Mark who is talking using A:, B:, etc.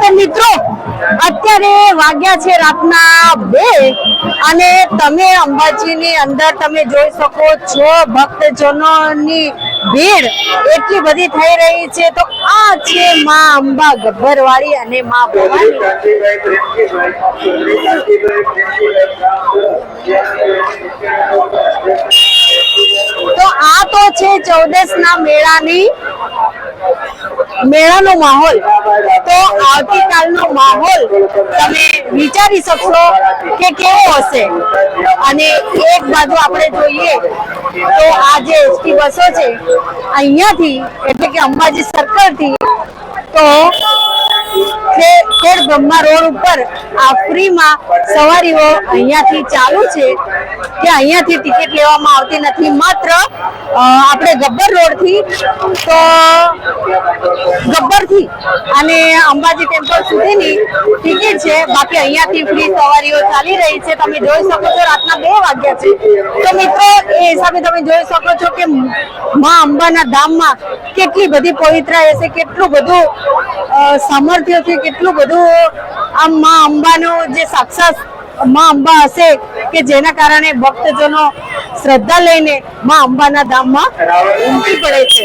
A: તો મિત્રો અત્યારે વાગ્યા છે રાતના 2 અને તમે અંબાજીની અંદર તમે જોઈ શકો છો ભક્તજનોની ભીડ એટલી બધી થઈ રહી છે। તો આ છે માં અંબા ગબ્બરવાળી અને માં ભવાની। તો આ તો છે 14ના મેળાનો માહોલ। તો આવતીકાલનો માહોલ તમે વિચારી શકશો કે કેવો હશે। અને એક બાજુ આપણે જોઈએ તો આ જે એસટી બસો છે અહીંયાથી એટલે કે અંબાજી સર્કલથી તો ખેડ બ્રહ્મા રોડ ઉપર આ ફ્રીમાં સવારીઓ અહીંયાથી ચાલુ છે કે અહીંયાથી ટિકિટ લેવામાં આવતી નથી, માત્ર આપણે ગબ્બર રોડથી તો ગબ્બરથી અને અંબાજી ટેમ્પલ સુધીની ટિકિટ છે, બાકી અહીંયાથી ફ્રી સવારીઓ ચાલી રહી છે। તમે જોઈ શકો છો રાતના 2 વાગ્યા છે। તો મિત્રો એ હિસાબે તમે જોઈ શકો છો કે માં અંબાના ધામમાં કેટલી બધી પવિત્રતા હશે, કેટલું બધું સામર્થ્ય છે, કેટલું બધું આમ માં અંબાનું જે સાક્ષાત માં અંબા હશે કે જેના કારણે ભક્તજનો શ્રદ્ધા લઈને માં અંબાના ધામમાં ઉમટી પડે છે।